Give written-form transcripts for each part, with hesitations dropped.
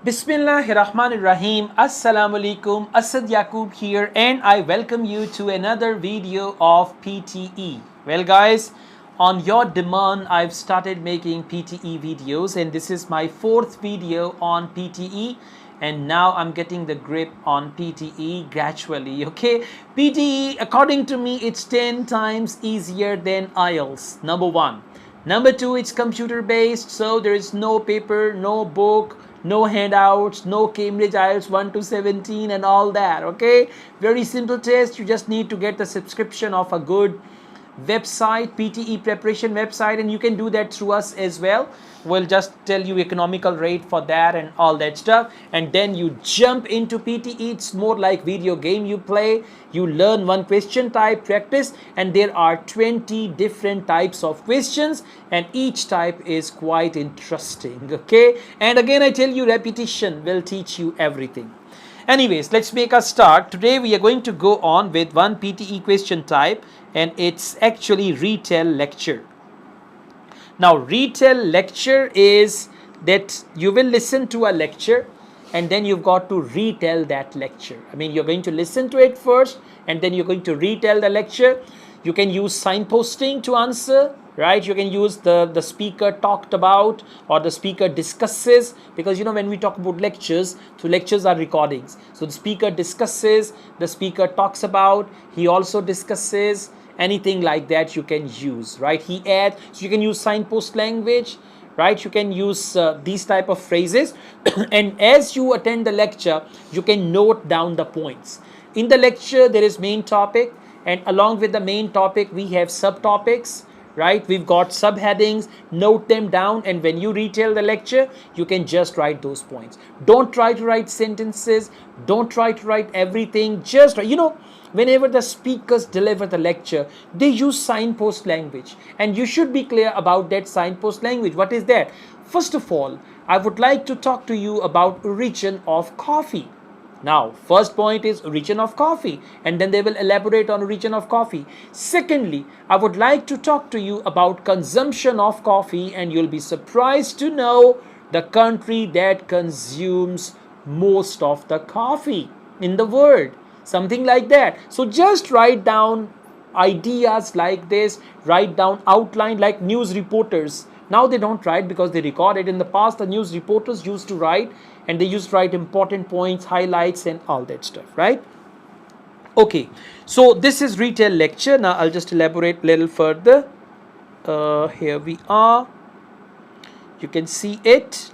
Bismillahirrahmanirrahim. Assalamu alaikum. Asad Yaqub here, and I welcome you to another video of PTE. Well, guys, on your demand, I've started making PTE videos, and this is my fourth video on PTE. And now I'm getting the grip on PTE gradually. Okay, PTE, according to me, it's 10 times easier than IELTS. Number one. Number two, it's computer based, so there is no paper, no book, no handouts, no Cambridge IELTS 1 to 17 and all that. Okay, very simple test. You just need to get the subscription of a good website, PTE preparation website, and you can do that through us as well. We'll just tell you economical rate for that and all that stuff, and then you jump into PTE. It's more like video game you play. You learn one question type, practice, and there are 20 different types of questions, and each type is quite interesting. Okay, and again I tell you, repetition will teach you everything. Anyways, let's make a start. Today we are going to go on with one PTE question type, and it's actually ReTell lecture. Now, ReTell lecture is that you will listen to a lecture and then you've got to retell that lecture. I mean, you're going to listen to it first and then you're going to retell the lecture. You can use signposting to answer, right? You can use the speaker talked about or the speaker discusses, because you know when we talk about lectures, so lectures are recordings. So the speaker discusses, the speaker talks about, he also discusses, anything like that you can use, right? He adds, so you can use signpost language, right? You can use these type of phrases and as you attend the lecture, you can note down the points. In the lecture, there is main topic, and along with the main topic, we have subtopics, right? We've got subheadings, note them down, and when you retell the lecture, you can just write those points. Don't try to write sentences, don't try to write everything, just, you know, whenever the speakers deliver the lecture, they use signpost language, and you should be clear about that signpost language. What is that? First of all, I would like to talk to you about origin of coffee. Now, first point is origin of coffee, and then they will elaborate on origin of coffee. Secondly, I would like to talk to you about consumption of coffee, and you'll be surprised to know the country that consumes most of the coffee in the world. Something like that. So just write down ideas like this, write down outline like news reporters. Now they don't write because they record it. In the past, the news reporters used to write, and they used to write important points, highlights, and all that stuff, right? Okay, so this is ReTell lecture. Now I'll just elaborate a little further. Here we are. You can see it.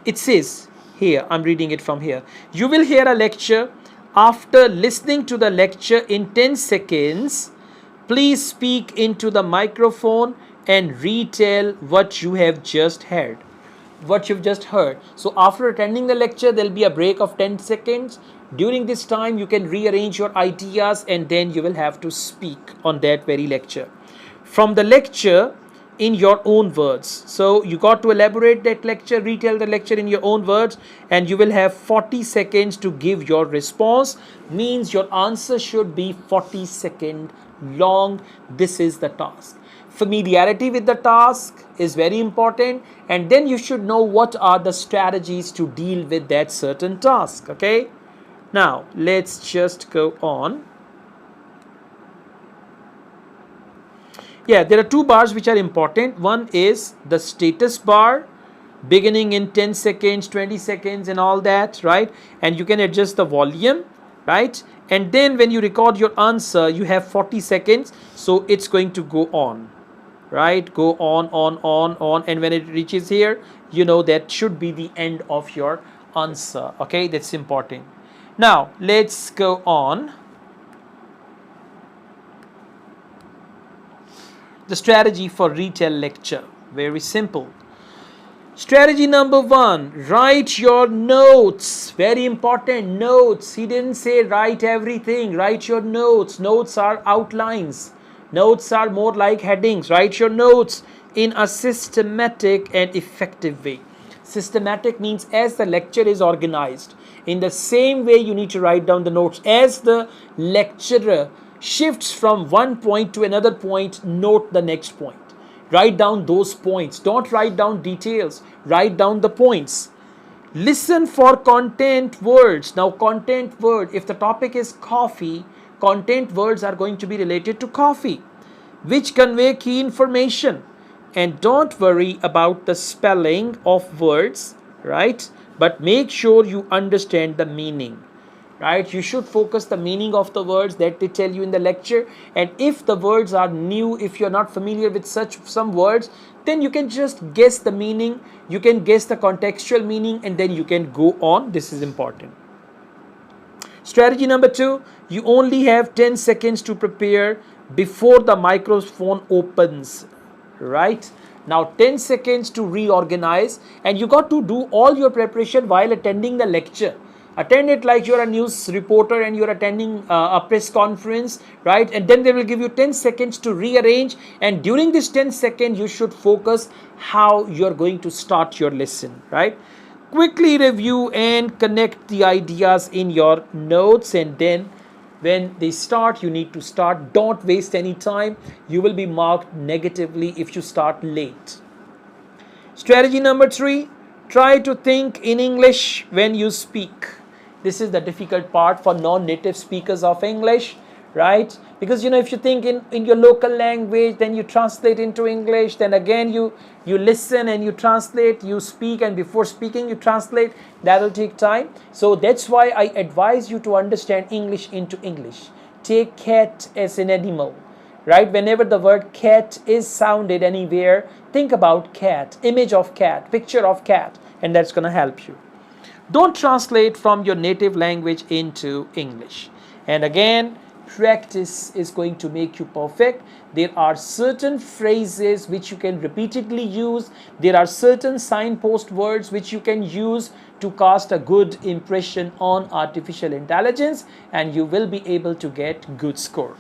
It says, here, I'm reading it from here. You will hear a lecture. After listening to the lecture in 10 seconds, please speak into the microphone and retell what you have just heard. What you've just heard. So after attending the lecture, there'll be a break of 10 seconds. During this time, you can rearrange your ideas and then you will have to speak on that very lecture. From the lecture, in your own words. So you got to elaborate that lecture, retell the lecture in your own words, and you will have 40 seconds to give your response. Means your answer should be 40 seconds long. This is the task. Familiarity with the task is very important, and then you should know what are the strategies to deal with that certain task. Okay, now let's just go on. Yeah, there are two bars which are important. One is the status bar, beginning in 10 seconds, 20 seconds and all that, right? And you can adjust the volume, right? And then when you record your answer, you have 40 seconds. So it's going to go on, right? Go on. And when it reaches here, you know that should be the end of your answer. Okay, that's important. Now, let's go on. The strategy for ReTell lecture, very simple. Strategy number one, write your notes. Very important, notes. He didn't say write everything, write your notes. Notes are outlines. Notes are more like headings. Write your notes in a systematic and effective way. Systematic means as the lecture is organized. In the same way, you need to write down the notes. As the lecturer shifts from one point to another point, note the next point. Write down those points. Don't write down details. Write down the points. Listen for content words. Now, content word, if the topic is coffee, content words are going to be related to coffee, which convey key information. And don't worry about the spelling of words, right? But make sure you understand the meaning, right? You should focus the meaning of the words that they tell you in the lecture. And if the words are new, if you're not familiar with some words, then you can just guess the meaning, you can guess the contextual meaning, and then you can go on. This is important. Strategy number 2, you only have 10 seconds to prepare before the microphone opens, right? Now 10 seconds to reorganize, and you got to do all your preparation while attending the lecture. Attend it like you're a news reporter and you're attending a press conference, right? And then they will give you 10 seconds to rearrange, and during this 10 seconds you should focus how you're going to start your lesson, right? Quickly review and connect the ideas in your notes, and then when they start, you need to start. Don't waste any time. You will be marked negatively if you start late. Strategy number 3, try to think in English when you speak. This is the difficult part for non-native speakers of English, right? Because if you think in your local language, then you translate into English, then again you listen and you translate, you speak, and before speaking you translate. That will take time. So that's why I advise you to understand English into English. Take cat as an animal, right? Whenever the word cat is sounded anywhere, think about cat, image of cat, picture of cat, and that's going to help you. Don't translate from your native language into English. And again, practice is going to make you perfect. There are certain phrases which you can repeatedly use. There are certain signpost words which you can use to cast a good impression on artificial intelligence, and you will be able to get good score.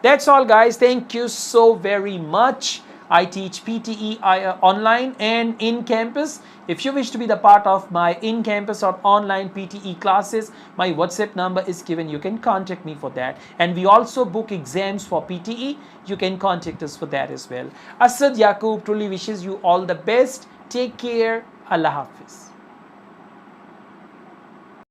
That's all, guys. Thank you so very much. I teach PTE online and in campus. If you wish to be the part of my in-campus or online PTE classes, my WhatsApp number is given. You can contact me for that. And we also book exams for PTE. You can contact us for that as well. Asad Yaqub truly wishes you all the best. Take care. Allah Hafiz.